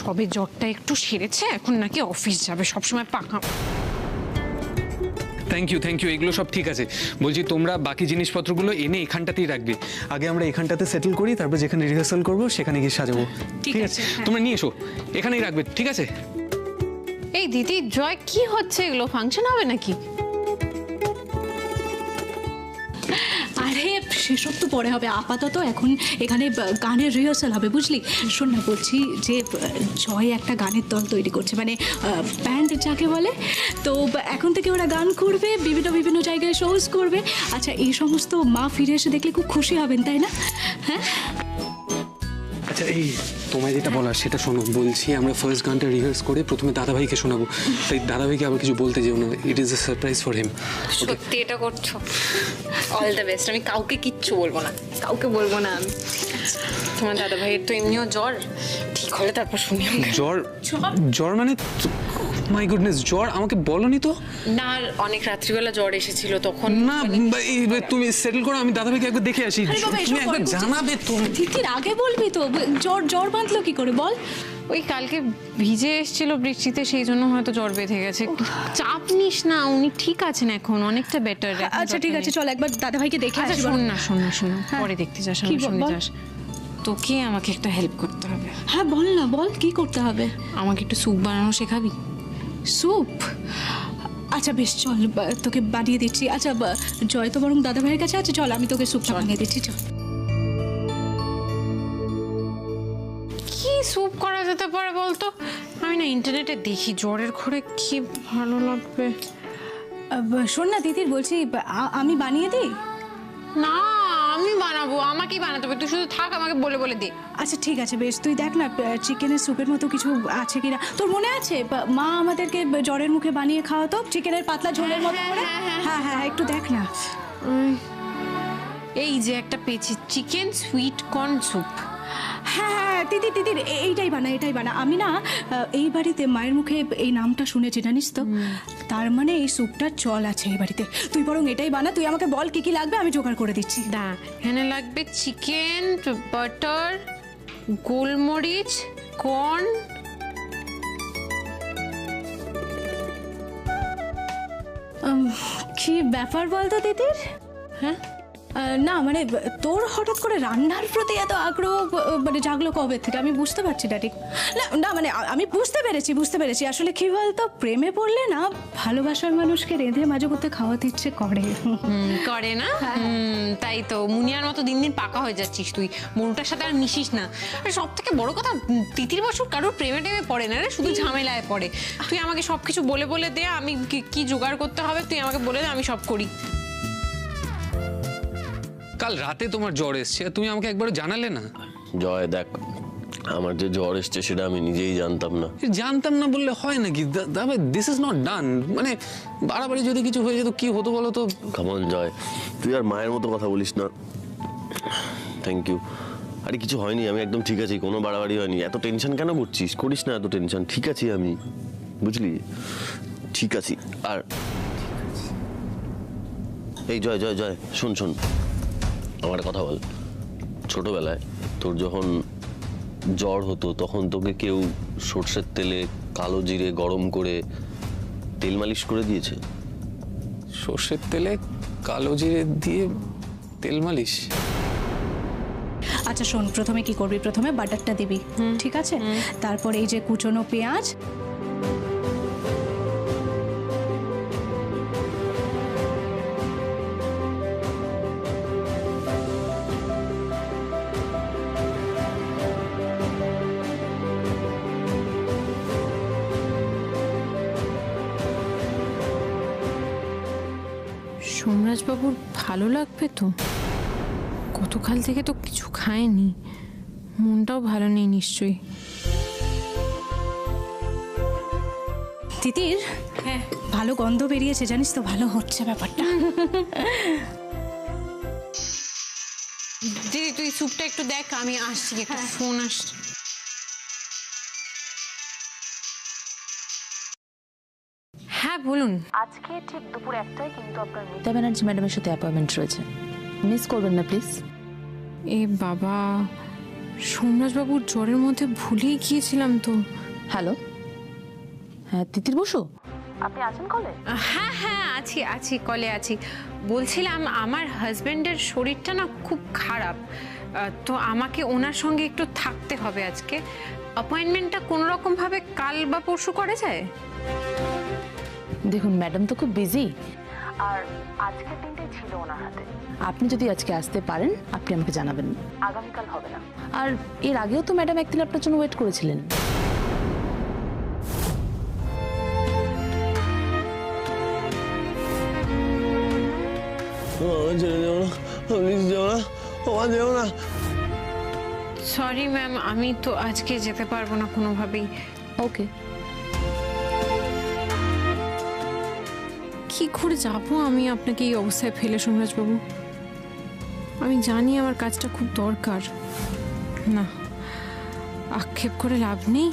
সবে জ্বরটা একটু সেরেছে, এখন নাকি অফিস যাবে, সবসময় পাকা। থ্যাংক ইউ, এগুলো সব ঠিক আছে। বলছি তোমরা বাকি জিনিসপত্রগুলো এনে এখানটাতেই রাখবে। আগে আমরা এখানটাতে সেটেল করি, তারপর যেখানে রিহার্সাল করবো সেখানে গিয়ে সাজাবো। ঠিক আছে, তোমরা নিয়ে এসো, এখানেই রাখবে, ঠিক আছে? এই দিদি, জয় কি হচ্ছে এগুলো? ফাংশন হবে নাকি? আরে সেসব তো পরে হবে, আপাতত এখন এখানে গানের রিহার্সাল হবে, বুঝলি? শোন না, বলছি যে জয় একটা গানের দল তৈরি করছে, মানে ব্যান্ড যাকে বলে। তো এখন থেকে ওরা গান করবে, বিভিন্ন বিভিন্ন জায়গায় শোজ করবে। আচ্ছা, এই সমস্ত মা ফিরে এসে দেখলে খুব খুশি হবেন, তাই না? হ্যাঁ। আচ্ছা, এই তোমায় যেটা বলার সেটা শোনো। বলছি আমরা ফার্স্ট গানটা রিহার্স করে প্রথমে দাদাভাইকে শোনাবো, তাই দাদাভাইকে আবার কিছু বলতে যেও না। It is a surprise for him. সত্যি এটা করছো? All the best. আমি কাউকে কিচ্ছু বলবো না, কাউকে বলবো না আমি। তোমার দাদা ভাইয়ের তো এমনিও জ্বর, ঠিক হলে তারপর শুনি। জ্বর মানে? মাই গুডনেস, জ্বর? আমাকে বলনি তো। না, অনেক রাত্রিবেলা জ্বর এসেছিল তখন। না, তুমি সেটেল করো, আমি দাদাভাইকে একবার দেখে আসি। তুমি একবার জানাবে তো। ঠিকই আগে বলবি তো, জ্বর বাঁধলো কি করে বল? ওই কালকে ভিজে এসেছিল বৃষ্টিতে, সেই জন্য হয়তো জ্বর বেঁধে গেছে। চাপ নিস না, উনি ঠিক আছেন এখন, অনেকটা বেটার। আচ্ছা ঠিক আছে, চল একবার দাদাভাইকে দেখে আসি। শোন না, পরে দেখতে যাস, শুনে যাস। তোকে আমাকে একটা হেল্প করতে হবে। হ্যাঁ বল না, বল কি করতে হবে? আমাকে একটু স্যুপ বানানো শেখাবি? স্যুপ? আচ্ছা বেশ, চল তোকে বানিয়ে দিচ্ছি। আচ্ছা জয় তো বরং দাদা ভাইয়ের কাছে আছে, চল আমি তোকে স্যুপটা বানিয়ে দিচ্ছি, চল। কি স্যুপ করা যেতে পারে বলতো? আমি না ইন্টারনেটে দেখি, জ্বরের ঘরে কি ভালো লাগবে। শোন না দিদির, বলছি আমি বানিয়ে দিই? না, আমি বানাবো, আমাকেই বানাতে হবে। তুই শুধু থাক, আমাকে বলে বলে দে। আচ্ছা ঠিক আছে বেশ, তুই দেখ না চিকেনের স্যুপের মতো কিছু আছে কিনা। তোর মনে আছে মা আমাদেরকে জ্বরের মুখে বানিয়ে খাওয়াতো, চিকেনের পাতলা ঝোলের মতো করে? হ্যাঁ হ্যাঁ, একটু দেখ না। এই যে একটা পেয়েছি, চিকেন সুইট কর্ন স্যুপ। হ্যাঁ হ্যাঁ, দিদির এইটাই বানা। আমি না এই বাড়িতে মায়ের মুখে এই নামটা শুনেছি, জানিস তো? তার মানে এই স্যুপটার চল আছে এই বাড়িতে। তুই বরং এটাই বানা, তুই আমাকে বল কি কি লাগবে, আমি জোগাড় করে দিচ্ছি। এখানে লাগবে চিকেন, বাটার, গোলমরিচ, কর্ন। কি ব্যাপার বলতো দিদির? হ্যাঁ না মানে তোর হঠাৎ করে রান্নার প্রতি এত আগ্রহ মানে জাগলো কবে থেকে, আমি বুঝতে পারছি না ঠিক। না মানে আমি বুঝতে পেরেছি আসলে কি বলতো, প্রেমে পড়লে না ভালোবাসার মানুষকে রেঁধে মাঝে করতে খাওয়াতে ইচ্ছে করে না? তাই তো মুনিয়ার মতো দিন দিন পাকা হয়ে যাচ্ছিস তুই, মনুটার সাথে আর মিশিস না। আর সব থেকে বড় কথা, তিতির বছর কারোর প্রেমে টেমে পড়ে না রে, শুধু ঝামেলায় পড়ে। তুই আমাকে সবকিছু বলে বলে দে, আমি কি জোগাড় করতে হবে তুই আমাকে বলে দে, আমি সব করি। কাল রাতে তোমার জ্বর এসছে, তুমি আমাকে একবার জানালে না? জয় দেখ, আমার যে জ্বর এসছে সেটা আমি নিজেই জানতাম না বললে হয় নাকি? This is not done. মানে বাড়াবাড়ি যদি কিছু হয়ে যেত কি হতো বলো তো? কামন জয়, তুই আর মায়ের মতো কথা বলিস না। Thank you. আরে কিছু হয়নি, আমি একদম ঠিক আছি, কোনো বাড়াবাড়ি হয়নি। এত টেনশন কেন করছিস? করিস না এত টেনশন, ঠিক আছি আমি, বুঝলি? ঠিক আছি। আর এই জয় জয় জয়, শোন আমার কথা বল। ছোটবেলায় তোর যখন জ্বর হতো তখন তোকে কেউ সর্ষের তেলে কালো জিরে গরম করে তেল মালিশ করে দিয়েছে? সর্ষের তেলে কালো জিরে দিয়ে তেল মালিশ? আচ্ছা শোন, প্রথমে কি করবি, প্রথমে বাটারটা দিবি, ঠিক আছে? তারপর এই যে কুচনো পেঁয়াজ, সোমরাজবাবুর ভালো লাগবে তো? গতকাল থেকে তো কিছু খায়নি, মনটাও ভালো নেই নিশ্চয়ই। তিতির, হ্যাঁ ভালো গন্ধ বেরিয়েছে জানিস তো, ভালো হচ্ছে ব্যাপারটা। দিদি তুই স্যুপটা একটু দেখ, আমি আসছি, একটা ফোন আসছে। হ্যাঁ বলুন। আজকে ঠিক দুপুর 1টায় কিন্তু আপনার মিতা ব্যানার্জি ম্যাডামের সাথে অ্যাপয়েন্টমেন্ট রয়েছে, মিস করবেন না প্লিজ। এ বাবা, সোমরাজবাবুর জ্বরের মধ্যে ভুলেই গিয়েছিলাম তো। হ্যালো, হ্যাঁ তিতির বসু, আপনি আছেন কলে? হ্যাঁ হ্যাঁ আছি আছি, কলে আছি। বলছিলাম আমার হাজবেন্ডের শরীরটা না খুব খারাপ, তো আমাকে ওনার সঙ্গে একটু থাকতে হবে আজকে। অ্যাপয়েন্টমেন্টটা কোনো রকম ভাবে কাল বা পরশু করা যায়? দেখুন ম্যাডাম তো খুব বিজি, আর আজকের দিনটাই ছিল ওনার হাতে। আপনি যদি আজকে আসতে পারেন আপনি আমাকে জানাবেন, আগামীকাল হবে না। আর এর আগেও তো ম্যাডাম একদিন আপনার জন্য ওয়েট করেছিলেন। ছেড়ে যেও না, প্লিজ যেও না, যেও না। সরি ম্যাম, আমি তো আজকে যেতে পারবো না কোনোভাবেই। ওকে, কি করে যাবো আমি আপনাকে এই অবস্থায় ফেলে সোমরাজবাবু? আমি জানি আমার কাজটা খুব দরকার। না, আক্ষেপ করে লাভ নেই,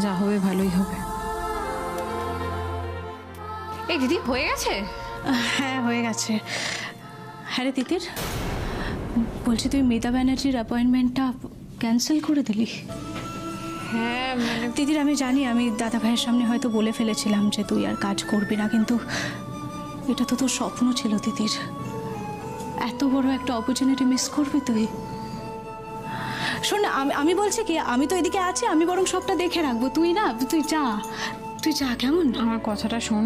যা হবে ভালোই হবে। এই দিদি, হয়ে গেছে? হ্যাঁ হয়ে গেছে। হ্যাঁ রে তিতির, বলছি তুই মিতা ব্যানার্জির অ্যাপয়েন্টমেন্টটা ক্যান্সেল করে দিলি? হ্যাঁ মানে তিতির আমি জানি, আমি দাদা ভাইয়ের সামনে হয়তো বলে ফেলেছিলাম যে তুই আর কাজ করবি না, কিন্তু এটা তো তোর স্বপ্ন ছিল তিতির। এত বড় একটা অপরচুনিটি মিস করবি তুই? শোন না, আমি বলছি কি, আমি তো এদিকে আছি, আমি বরং সবটা দেখে রাখবো। তুই না, তুই যা কেমন? আমার কথাটা শোন,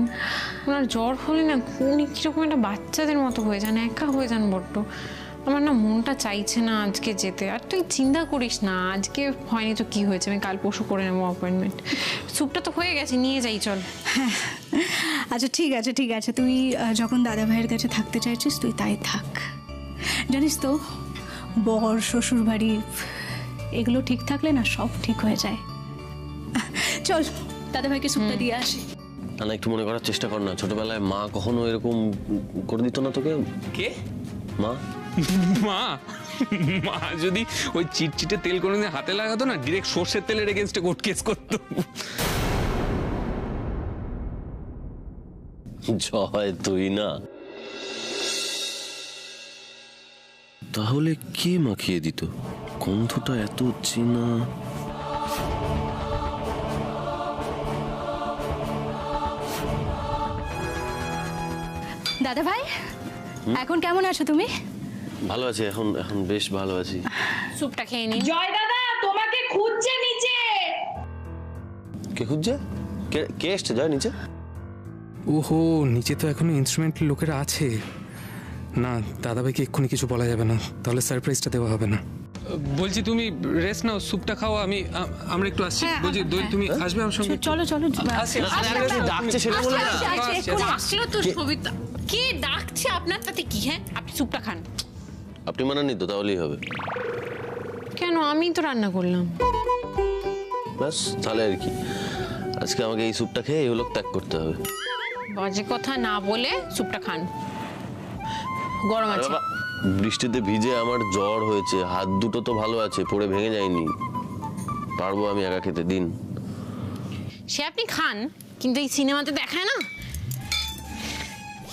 ওনার জ্বর হলে না উনি কিরকম একটা বাচ্চাদের মতো হয়ে যান, একা হয়ে যান বড্ড। আমার না মনটা চাইছে না আজকে যেতে। আর তুই চিন্তা করিস না, আজকে হয়নি তো কি হয়েছে, আমি কাল পরশু করে নেবো অ্যাপয়েন্টমেন্ট। স্যুপটা তো হয়ে গেছে, নিয়ে যাই চল। হ্যাঁ আচ্ছা ঠিক আছে, তুই যখন দাদা ভাইয়ের কাছে থাকতে চাইছিস তুই তাই থাক। জানিস তো, বর শ্বশুর বাড়ি এগুলো ঠিক থাকলে না সব ঠিক হয়ে যায়। চল দাদা ভাইকে সুপটা দিয়ে আসি। না, একটু মনে করার চেষ্টা কর না, ছোটবেলায় মা কখনো এরকম করে দিত না তোকে? কে? মা? মা? মা যদি ওই চিটচিটে তেল কোনোদিন হাতে লাগাতো না, ডিরেক্ট সর্ষের তেলের এগেনস্টে কোর্ট কেস করতো। জয়, তুই না? তাহলে কে মাখিয়ে দিত? গন্ধটা এত চেনা। দাদা ভাই, এখন কেমন আছো তুমি? ভালো আছি, এখন এখন বেশ ভালো আছি। স্যুপটা খেয়ে নিন। জয় দাদা তোমাকে খুঁজছে নিচে। কে খুঁজছে? কে এসছে জয় নিচে? ওহো, নিচে তো এখনো ইনস্ট্রুমেন্টের লোকেরা আছে। না, দাদাভাইকে এক্ষুনি কিছু বলা যাবে না, তাহলে সারপ্রাইজটা দেওয়া হবে না। বলছি তুমি রেস্ট নাও, স্যুপটা খাও, আমরা একটু আসছি। বলছি দই, তুমি আসবে আমার সঙ্গে? চলো ডাকছে সেটা বলে না। আসলো তো সবিতা। কে ডাকছে? আপনার তাতে কি? হ্যাঁ, আপনি স্যুপটা খান। আপনি মানাননি তো, তাহলেই হবে। কেন? আমি তো রান্না করলাম। ব্যাস, তাহলে আর কি, আজকে আমাকে এই স্যুপটা খেয়ে এই লোক ত্যাগ করতে হবে। বাজে কথা না বলে স্যুপটা খান, গরম আরে আছে। বাবা, বৃষ্টিতে ভিজে আমার জ্বর হয়েছে, হাত দুটো তো ভালো আছে, পড়ে ভেঙে যায়নি। পারবো আমি একা খেতে, দিন। সে আপনি খান, কিন্তু এই সিনেমাতে দেখায় না,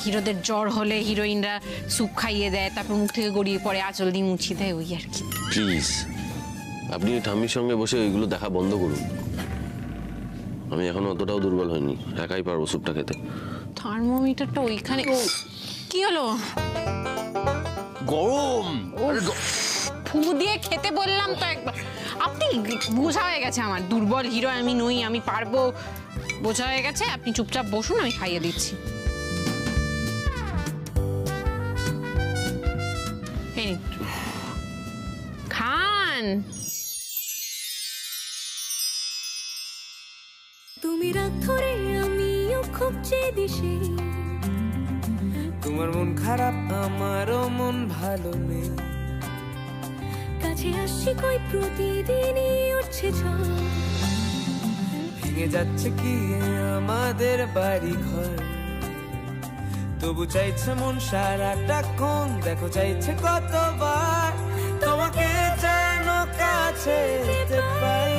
হিরোদের জ্বর হলে হিরোইনরা স্যুপ খাইয়ে দেয়, তারপর মুখ থেকে গড়িয়ে পড়ে, আঁচল দিয়ে মুছিয়ে দেয়, ওই আর কি। প্লিজ, আপনি ঠাম্মির সঙ্গে বসে ওইগুলো দেখা বন্ধ করুন। আমি এখনো অতটাও দুর্বল হয়নি, একাই পারবো স্যুপটা খেতে। থার্মোমিটারটা ওইখানে। কি হলো? গরম। ফুমু দিয়ে খেতে বললাম তো একবার। আপনি, বোঝা হয়ে গেছে আমার, দুর্বল হিরো আমি নই, আমি পারবো, বোঝা হয়ে গেছে। আপনি চুপচাপ বসুন, আমি খাইয়ে দিচ্ছি। এই নিন, খান। তুমি রাগ ধরে আমিও খুব চেয়েছি, তোমার মন খারাপ আমারও মন ভালো নেই, কাছে আসছি কই প্রতিদিনই উঠছে ঝড়, ভেঙে যাচ্ছে কি আমাদের বাড়ি ঘর, তবু চাইছে মন সারাটা ক্ষণ, দেখো চাইছে কতবার তোমাকে যেন কাছে যেতে পাই,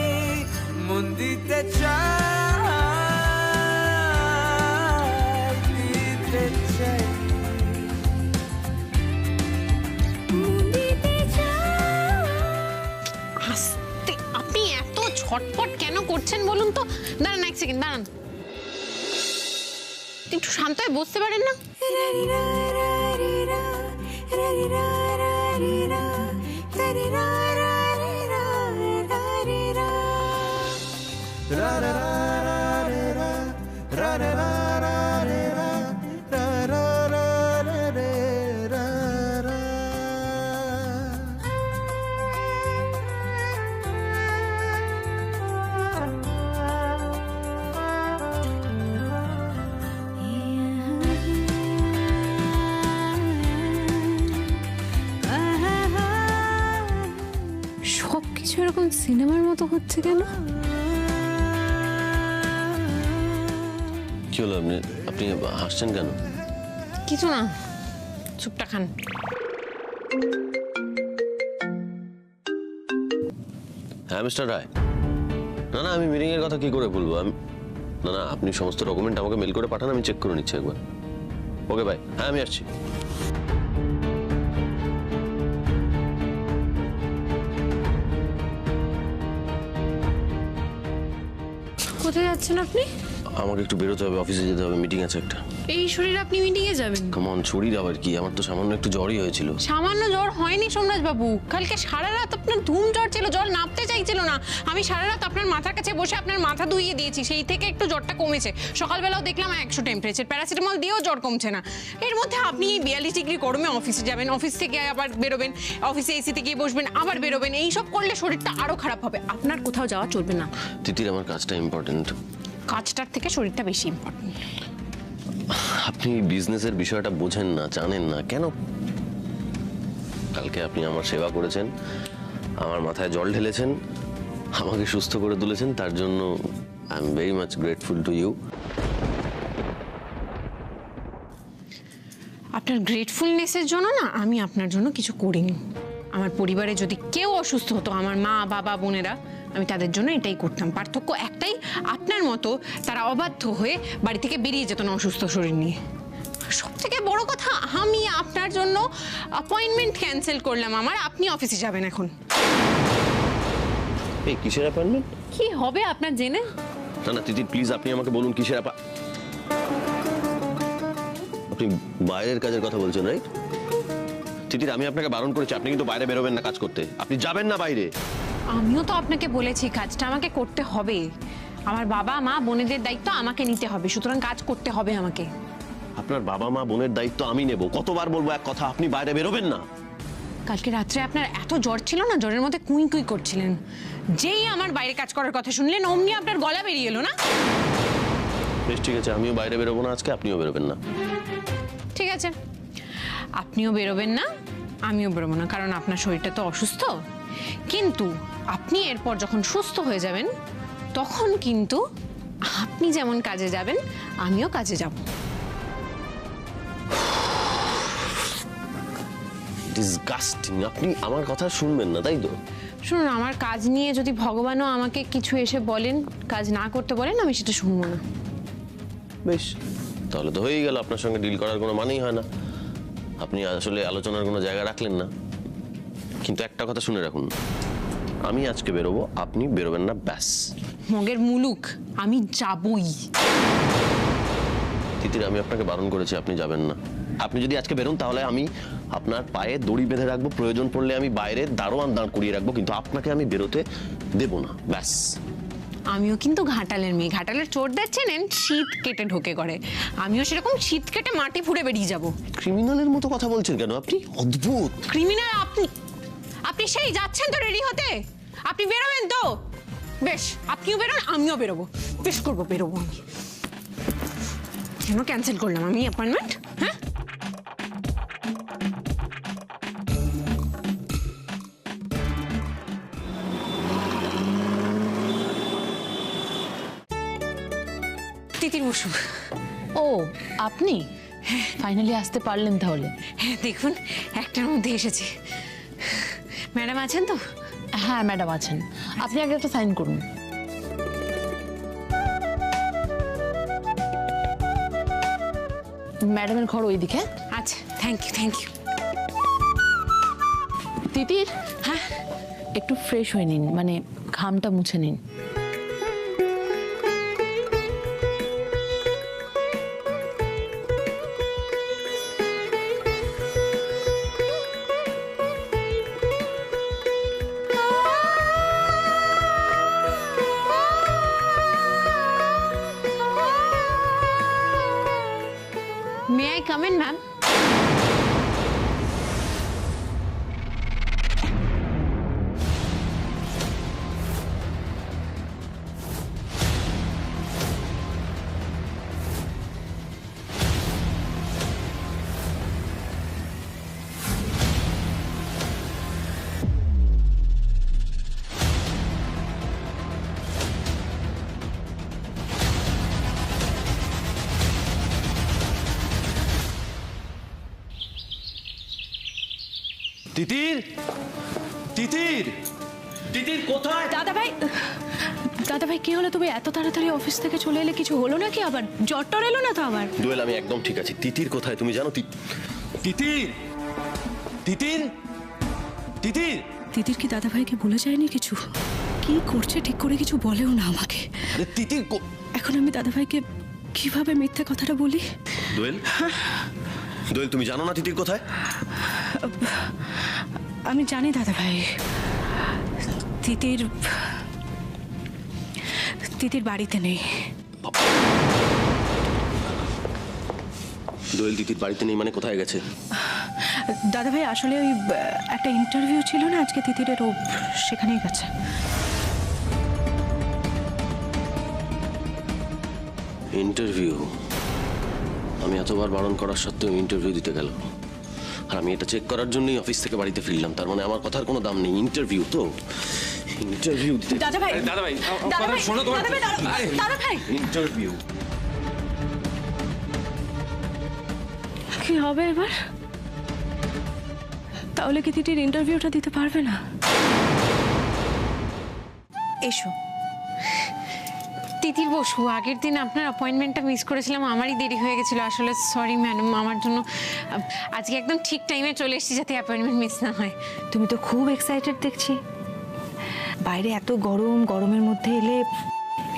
মন দিতে চাই, দিতে চাই। মন দিতে চাই। সত্যি আপনি এত ছটপট কেন করছেন বলুন তো? দাঁড়ান এক সেকেন্ড, দাঁড়ান, একটু শান্ত হয়ে বসতে পারেন না? সবকিছু এরকম সিনেমার মতো হচ্ছে কেন? কি হলো, আপনি আপনি হাসছেন কেন? কিছু না, চুপটা খান। হ্যাঁ মিস্টার রায়, না না আমি মিটিং এর কথা কি করে বলবো? আমি না না, আপনি সমস্ত ডকুমেন্ট আমাকে মেল করে পাঠান, আমি চেক করে নিচ্ছি একবার। ওকে ভাই, হ্যাঁ আমি আসছি। কোথায় যাচ্ছেন আপনি? আমাকে একটু বেরোতে হবে, অফিসে যেতে হবে, মিটিং আছে একটা। এই শরীরে আপনি মিটিং এ যাবেন? কেমন শরীর আবার কি, আমার তো সামান্য একটু জ্বরই হয়েছিল। সামান্য জ্বর হয়নি সোমরাজ বাবু, কালকে সারা রাত আপনার ধুম জ্বর ছিল, জ্বর নামতে চাইছিল না। আমি সারা রাত আপনার মাথার কাছে বসে আপনার মাথা ধুইয়ে দিয়েছি, সেই থেকে একটু জ্বরটা কমেছে। সকালবেলাও দেখলাম 100 টেম্পারেচার, প্যারাসিটামল দিয়েও জ্বর কমছে না। এর মধ্যে আপনি 42 ডিগ্রি গরমে অফিসে যাবেন, অফিস থেকে আবার বেরোবেন, অফিসে এসিতে গিয়ে বসবেন, আবার বেরোবেন, এইসব করলে শরীরটা আরো খারাপ হবে। আপনার কোথাও যাওয়া চলবে না। তিতির, আমার কাজটা ইম্পর্টেন্ট। কাজটার থেকে শরীরটা বেশি ইম্পর্টেন্ট। আপনি বিজনেসের বিষয়টা বোঝেন না, জানেন না কেন? কালকে আপনি আমার সেবা করেছেন, আমার মাথায় জল ঢেলেছেন, আমাকে সুস্থ করে তুলেছেন, তার জন্য I am very much grateful to you. আপনার গ্রেটফুলনেসের জন্য না আমি আপনার জন্য কিছু করিনি। আমার পরিবারে যদি কেউ অসুস্থ হতো, আমার মা বাবা বোনেরা, আমি তাদের জন্য এটাই করতাম। পার্থক্য একটাই, আপনার মতো তারা অবাধ্য হয়ে বাড়ি থেকে বেরিয়ে যেত না অসুস্থ শরীর নিয়ে। সব থেকে বড় কথা, আমি আপনার জন্য অ্যাপয়েন্টমেন্ট ক্যান্সেল করলাম আমার, আপনি অফিসে যাবেন এখন। এই কিসের অ্যাপয়েন্টমেন্ট? কি হবে আপনার জেনে? না না তিতির প্লিজ, আপনি আমাকে বলুন কিসের আপনি বাইরের কাজের কথা বলছেন রাইট? তিতির, আমি আপনাকে বারণ করেছি, আপনি কিন্তু বাইরে বেরোবেন না কাজ করতে, আপনি যাবেন না বাইরে। আমিও তো আপনাকে বলেছি কাজটা আমাকে করতে হবে, আমার বাবা মা বোনেদের দায়িত্ব আমাকে নিতে হবে, সুতরাং কাজ করতে হবে আমাকে। আপনার বাবা মা বোনের দায়িত্ব আমি নেব। কতবার বলবো এক কথা, আপনি বাইরে বেরোবেন না। কালকে রাত্রে আপনার এত জ্বর ছিল না, জ্বরের মধ্যে কুই কুই করছিলেন। যেই আমার বাইরে কাজ করার কথা শুনলেন, অমনি আপনার গলা বেরিয়ে এলো না? বেশ ঠিক আছে, আমিও বাইরে বেরোবো না আজকে, আপনিও বেরোবেন না। ঠিক আছে, আপনিও বেরোবেন না, আমিও বেরোবো না, কারণ আপনার শরীরটা তো অসুস্থ। কিন্তু আপনি এরপর যখন সুস্থ হয়ে যাবেন, তখন কিন্তু আপনি যেমন কাজে যাবেন, আমিও কাজে যাব। ডিসগাস্টিং, আপনি আমার কথা শুনবেন না তাই তো? শুনুন, আমার কাজ নিয়ে যদি ভগবানও আমাকে কিছু এসে বলেন, কাজ না করতে বলেন, আমি সেটা শুনবো না। বেশ, তাহলে তো হয়েই গেল, আপনার সঙ্গে ডিল করার কোনো মানেই হয় না। আপনি আসলে আলোচনার কোনো জায়গা রাখলেন না। কিন্তু একটা কথা শুনে রাখুন, আমি আজকে বেরোবো, আপনি বেরোবেন না, ব্যাস। মগের মুলুক, আমি যাবই। তিতির, আমি আপনাকে বারণ করেছি, আপনি যাবেন না। আপনি যদি আজকে বেরোন তাহলে আমি আপনার পায়ে দড়ি বেঁধে রাখবো, প্রয়োজন পড়লে আমি বাইরে দারোয়ান দাঁড় করিয়ে রাখবো, কিন্তু আপনাকে আমি বেরোতে দেবো না, ব্যাস। আমিও কিন্তু ঘাটালের মেয়ে, ঘাটালের চোরদের চেনেন, শীত কেটে ঢোকে করে, আমিও সেরকম শীত কেটে মাটি ফুঁড়ে বেরিয়ে যাব। ক্রিমিনালের মতো কথা বলছেন কেন আপনি? অদ্ভুত। ক্রিমিনাল আপনি? আপনি সেই যাচ্ছেন তো রেডি হতে, আপনি বেরোবেন তো? বেশ, আপনিও বেরোন, আমিও বেরোবো, বেশ করবো, বেরোবো আমি। কেন ক্যান্সেল করলাম আমি অ্যাপয়েন্টমেন্ট? হ্যাঁ, তিতির বসু। ও, আপনি ফাইনালি আসতে পারলেন তাহলে? হ্যাঁ দেখুন, একটার মধ্যে এসেছি। ম্যাডাম আছেন তো? হ্যাঁ ম্যাডাম আছেন, আপনি আগে একটা সাইন করুন। ম্যাডামের ঘর ওইদিকে। আচ্ছা, thank you thank you. Titir, হ্যাঁ একটু ফ্রেশ হয়ে নিন, মানে ঘামটা মুছে নিন। May I come in ma'am? Titir, Titir, Titir কোথায়? দাদা ভাই কি হলো? তুমি এত তাড়াতাড়ি অফিস থেকে চলে এলে, কিছু হলো নাকি? আবার জ্বর টর এলো না তো আবার? দোয়েল, আমি একদম ঠিক আছি। তিতির কোথায় তুমি জানো? তিতির, তিতির, তিতির। তিতির কি দাদা ভাইকে বলে যায়নি কিছু? কি করছে ঠিক করে কিছু বলেও না আমাকে। আরে তিতির এখন আমি দাদা ভাইকে কিভাবে মিথ্যে কথাটা বলি? দোয়েল, দোয়েল, তুমি জানো না তিতির কোথায়? আমি জানি দাদা ভাই, তিতির বাড়িতে নেই। দোয়েল, তিতির বাড়িতে নেই মানে কোথায় গেছে? দাদা ভাই আসলে ওই একটা ইন্টারভিউ ছিল না আজকে তিতিরের, ও সেখানেই গেছে। ইন্টারভিউ? আমি এতবার বারণ করার সত্ত্বেও ইন্টারভিউ দিতে গেল, আর আমি এটা চেক করার জন্যই অফিস থেকে বাড়িতে ফিরলাম। তার মানে আমার কথার কোনো দাম নেই। ইন্টারভিউ তো ইন্টারভিউ দিতে। দাদা ভাই, দাদা ভাই, দাদা ভাই, শোনো তোমার। দাদা ভাই, ইন্টারভিউ কি হবে এবার? তাহলে কি তিতির ইন্টারভিউটা দিতে পারবে না? এসো। তিতির বসু, আগের দিন আপনার অ্যাপয়েন্টমেন্টটা মিস করেছিলাম, আমারই দেরি হয়ে গেছিল আসলে। সরি ম্যাডাম, আমার জন্য। আজকে একদম ঠিক টাইমে চলে এসেছি যাতে অ্যাপয়েন্টমেন্ট মিস না হয়। তুমি তো খুব এক্সাইটেড দেখছি। বাইরে এত গরম, গরমের মধ্যে এলে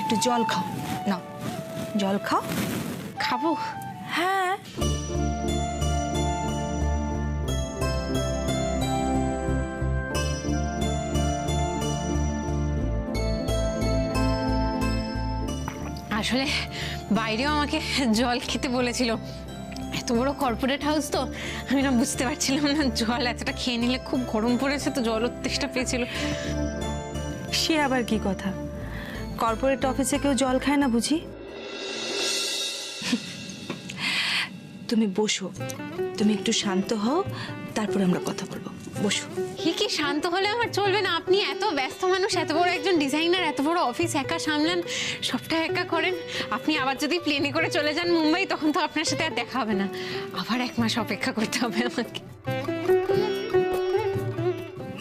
একটু জল খাও। নাও, জল খাও। খাবো? হ্যাঁ। আসলে বাইরেও আমাকে জল খেতে বলেছিল। এত বড় কর্পোরেট হাউস তো, আমি না বুঝতে পারছিলাম না জল এতটা খেয়ে নিলে খুব গরম পড়েছে, তো জল তেষ্টা পেয়েছিল। সে আবার কি কথা? কর্পোরেট অফিসে কেউ জল খায় না বুঝি? তুমি বসো, তুমি একটু শান্ত হও, তারপরে আমরা কথা বলবো। বসো। কি শান্ত হলে আমার চলবে না? আপনি এত ব্যস্ত মানুষ, এত বড় একজন ডিজাইনার, এত বড় অফিস একা সামলান, সবটা একা করেন। আপনি আবার যদি প্লেনে করে চলে যান মুম্বাই, তখন তো আপনার সাথে আর দেখা হবে না। আবার 1 মাস অপেক্ষা করতে হবে আমাকে।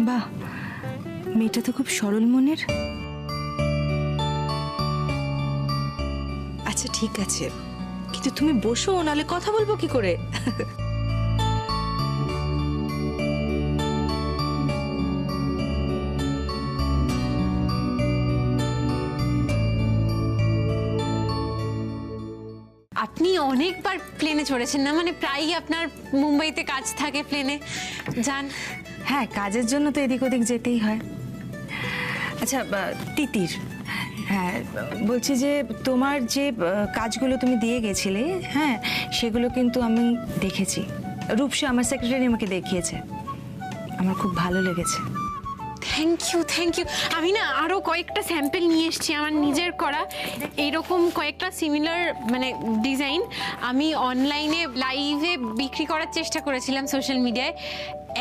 বাহ, মেয়েটা তো খুব সরল মনের। আচ্ছা ঠিক আছে, কিন্তু তুমি বসো, নাহলে কথা বলবো কি করে? আপনি অনেকবার প্লেনে চড়েছেন না? মানে প্রায়ই আপনার মুম্বাইতে কাজ থাকে, প্লেনে যান? হ্যাঁ, কাজের জন্য তো এদিক ওদিক যেতেই হয়। আচ্ছা তিতির, হ্যাঁ বলছি যে তোমার যে কাজগুলো তুমি দিয়ে গেছিলে, হ্যাঁ সেগুলো কিন্তু আমি দেখেছি। রূপসা আমার সেক্রেটারি আমাকে দেখিয়েছে, আমার খুব ভালো লেগেছে। Thank you, thank you. আমি না আরও কয়েকটা স্যাম্পল নিয়ে এসেছি আমার নিজের করা, এইরকম কয়েকটা সিমিলার মানে ডিজাইন আমি অনলাইনে লাইভে বিক্রি করার চেষ্টা করেছিলাম সোশ্যাল মিডিয়ায়।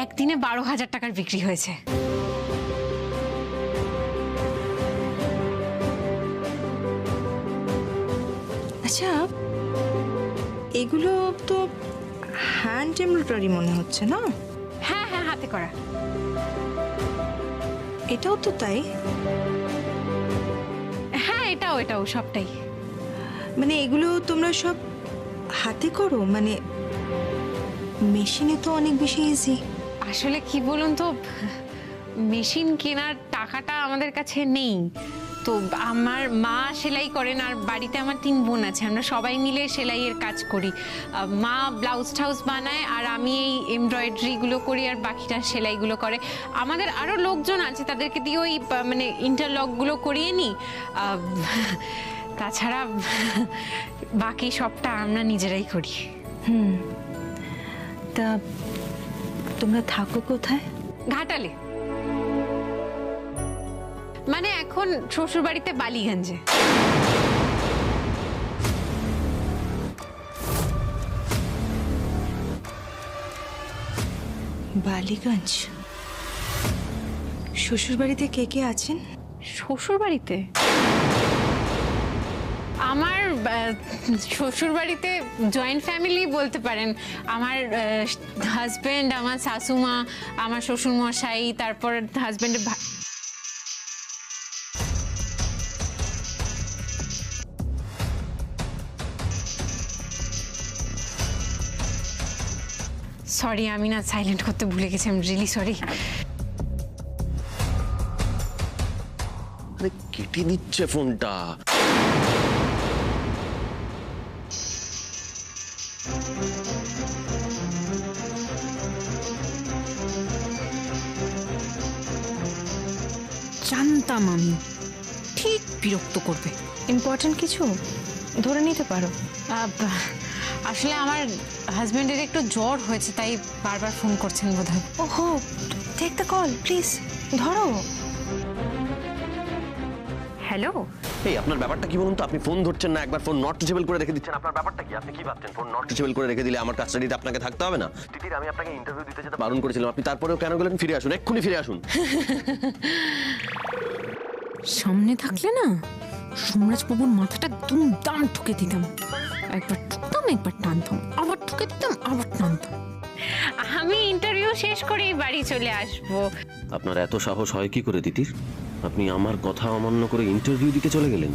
একদিনে 12,000 টাকার বিক্রি হয়েছে। আচ্ছা, এগুলো তো হ্যান্ড এমব্রয়ডারি মনে হচ্ছে না? হ্যাঁ হ্যাঁ, হাতে করা। এটাও তো তাই? হ্যাঁ, এটাও সবটাই। মানে এগুলো তোমরা সব হাতে করো? মানে মেশিনে তো অনেক বেশি ইজি। আসলে কি বলুন তো, মেশিন কেনার টাকাটা আমাদের কাছে নেই। তো আমার মা সেলাই করেন আর বাড়িতে আমার 3 বোন আছে, আমরা সবাই মিলে সেলাইয়ের কাজ করি। মা ব্লাউজ টাউজ বানায় আর আমি এই এমব্রয়ডারিগুলো করি আর বাকিটা সেলাইগুলো করে। আমাদের আরও লোকজন আছে, তাদেরকে দিয়ে ওই মানে ইন্টারলকগুলো করিয়ে নিই। তাছাড়া বাকি সবটা আমরা নিজেরাই করি। তা তোমরা থাকো কোথায়? ঘাটালে, মানে এখন শ্বশুর বাড়িতে বালিগঞ্জে। বালিগঞ্জ? শ্বশুর বাড়িতে কে কে আছেন? শ্বশুর বাড়িতে আমার শ্বশুর বাড়িতে জয়েন্ট ফ্যামিলি বলতে পারেন। আমার হাজবেন্ড, আমার শাশুমা, আমার শ্বশুর মশাই, তারপর হাজবেন্ডের সরি, আমি না সাইলেন্ট করতে ভুলে গেছি, আই এম রিয়েলি সরি। আরে কেটে দিচ্ছে ফোনটা। জানতাম আমি ঠিক বিরক্ত করবে। ইম্পর্টেন্ট কিছু ধরে নিতে পারো। আসলে আমার হাজবেন্ডের একটু জ্বর হয়েছে, তাই বারবার ফোন করছেন বোধহয়। ওহো, টেক দ্য কল প্লিজ, ধরো। হ্যালো, এই আপনার ব্যাপারটা কি বলুন তো? আপনি ফোন ধরছেন না, একবার ফোন নট রিচেবল করে রেখে দিচ্ছেন। আপনার ব্যাপারটা কি? আপনি কি ভাবছেন ফোন নট রিচেবল করে রেখে দিলে আমার কাস্টাডিতে আপনাকে থাকতে হবে না? তিতির, আমি আপনাকে ইন্টারভিউ দিতে যেতে বারণ করেছিলাম, আপনি তারপরেও কেন গেলেন? ফিরে আসুন, এক্ষুনি ফিরে আসুন। সামনে থাকলে না সোমরাজ বাবুর মাথাটা দুমদাম ঠুকে দিতাম। একবার ঠুকতাম, একবার টানতাম, আবার ঠুকে দিতাম, আবার টানতাম। আমি ইন্টারভিউ শেষ করেই বাড়ি চলে আসবো। আপনার এত সাহস হয় কি করে তিতির? আপনি আমার কথা অমান্য করে ইন্টারভিউ দিতে চলে গেলেন?